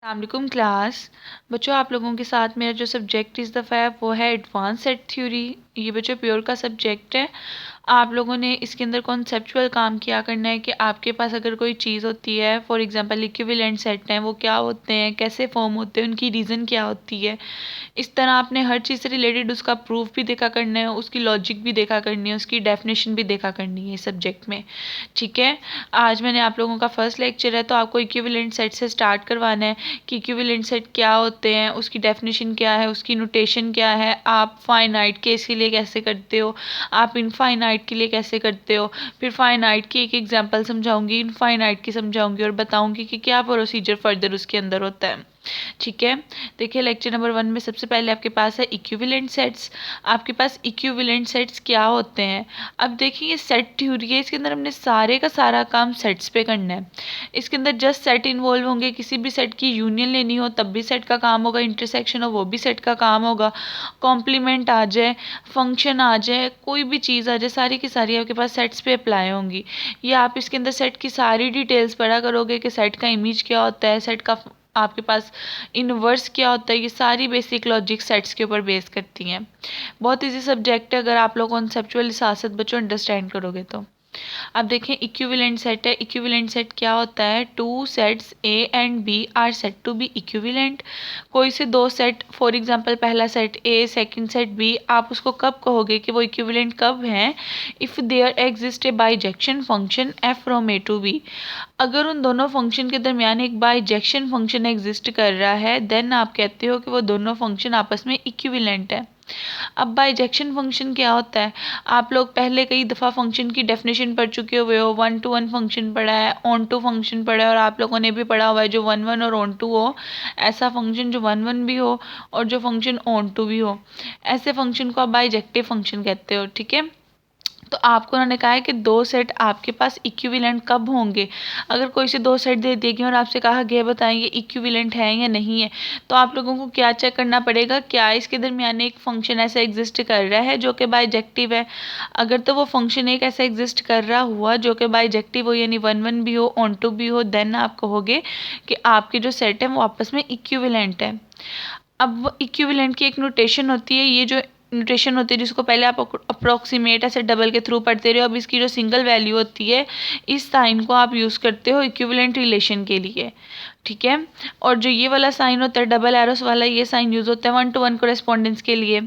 अस्सलामुअलैकुम क्लास। बच्चों, आप लोगों के साथ मेरा जो सब्जेक्ट इस दफ़ा है वो है एडवांस सेट थ्योरी। ये बच्चों प्योर का सब्जेक्ट है। आप लोगों ने इसके अंदर कॉन्सेप्चुअल काम किया करना है कि आपके पास अगर कोई चीज़ होती है, फॉर एग्जांपल इक्विवेलेंट सेट हैं, वो क्या होते हैं, कैसे फॉर्म होते हैं, उनकी रीज़न क्या होती है। इस तरह आपने हर चीज़ से रिलेटेड उसका प्रूफ भी देखा करना है, उसकी लॉजिक भी देखा करनी है, उसकी डेफिनेशन भी देखा करनी है इस सब्जेक्ट में। ठीक है। आज मैंने आप लोगों का फर्स्ट लेक्चर है, तो आपको इक्विवेलेंट सेट से स्टार्ट करवाना है कि इक्विवेलेंट सेट क्या होते हैं, उसकी डेफिनेशन क्या है, उसकी नोटेशन क्या है, आप फाइनाइट केस के लिए कैसे करते हो, आप इनफाइनाइट के लिए कैसे करते हो। फिर फाइनाइट की एक एग्जांपल समझाऊंगी, इनफाइनाइट की समझाऊंगी और बताऊंगी कि क्या प्रोसीजर फर्दर उसके अंदर होता है। ठीक है। देखिए, लेक्चर नंबर 1 में सबसे पहले आपके पास है इक्विवेलेंट सेट्स। आपके पास इक्विवेलेंट सेट्स क्या होते हैं। अब देखिए, ये सेट थ्योरी है, इसके अंदर हमने सारे का सारा काम सेट्स पे करना है। इसके अंदर जस्ट सेट इन्वॉल्व होंगे, किसी भी सेट की यूनियन लेनी हो तब भी सेट का काम होगा, इंटरसेक्शन हो वो भी सेट का काम होगा, कॉम्प्लीमेंट आ जाए, फंक्शन आ जाए, कोई भी चीज़ आ जाए, सारी की सारी आपके पास सेट्स पे अप्लाई होंगी। ये आप इसके अंदर सेट की सारी डिटेल्स पढ़ा करोगे कि सेट का इमेज क्या होता है, सेट का आपके पास इनवर्स क्या होता है। ये सारी बेसिक लॉजिक सेट्स के ऊपर बेस करती हैं। बहुत इजी सब्जेक्ट है अगर आप लोग कॉन्सेप्चुअल साथ बच्चों अंडरस्टैंड करोगे तो। अब देखें, इक्विवेलेंट सेट है। इक्विवेलेंट सेट क्या होता है। Two sets A and B are said to be equivalent. कोई से दो सेट, फॉर एग्जांपल पहला set A, second set B, आप उसको कब कहोगे कि वो इक्विवेलेंट कब हैं। If there exist a bijection function f from A to B. अगर उन दोनों फंक्शन के दरमियान एक बाइजेक्शन फंक्शन एग्जिस्ट कर रहा है, देन आप कहते हो कि वो दोनों फंक्शन आपस में इक्विवेलेंट है। अब बाइजेक्शन फंक्शन क्या होता है। आप लोग पहले कई दफ़ा फंक्शन की डेफिनेशन पढ़ चुके हुए हो। 1 to 1 फंक्शन पढ़ा है, ऑन टू फंक्शन पढ़ा है, और आप लोगों ने भी पढ़ा हुआ है जो 1 1 और ऑन टू हो, ऐसा फंक्शन जो 1 1 भी हो और जो फंक्शन ऑन टू भी हो, ऐसे फंक्शन को आप बाइजेक्टिव फंक्शन कहते हो। ठीक है। तो आपको उन्होंने कहा है कि दो सेट आपके पास इक्विवेलेंट कब होंगे। अगर कोई से दो सेट दे दिए गए और आपसे कहा गया बताएं ये इक्विवेलेंट है या नहीं है, तो आप लोगों को क्या चेक करना पड़ेगा, क्या इसके दरमियान एक फंक्शन ऐसा एग्जिस्ट कर रहा है जो कि बाइजेक्टिव है। अगर तो वो फंक्शन एक ऐसा एग्जिस्ट कर रहा हुआ जो कि बाइजेक्टिव हो, यानी 1 1 भी हो, ऑन टू भी हो, देन आप कहोगे कि आपके जो सेट है वो आपस में इक्विवेलेंट है। अब इक्विवेलेंट की एक नोटेशन होती है, ये जो नोटेशन होती है जिसको पहले आप अप्रोक्सीमेट ऐसे डबल के थ्रू पढ़ते रहे हो, अब इसकी जो सिंगल वैल्यू होती है, इस साइन को आप यूज़ करते हो इक्विवेलेंट रिलेशन के लिए। ठीक है। और जो ये वाला साइन होता है डबल एरोस वाला, ये साइन यूज़ होता है 1 to 1 कोरेस्पोंडेंस के लिए।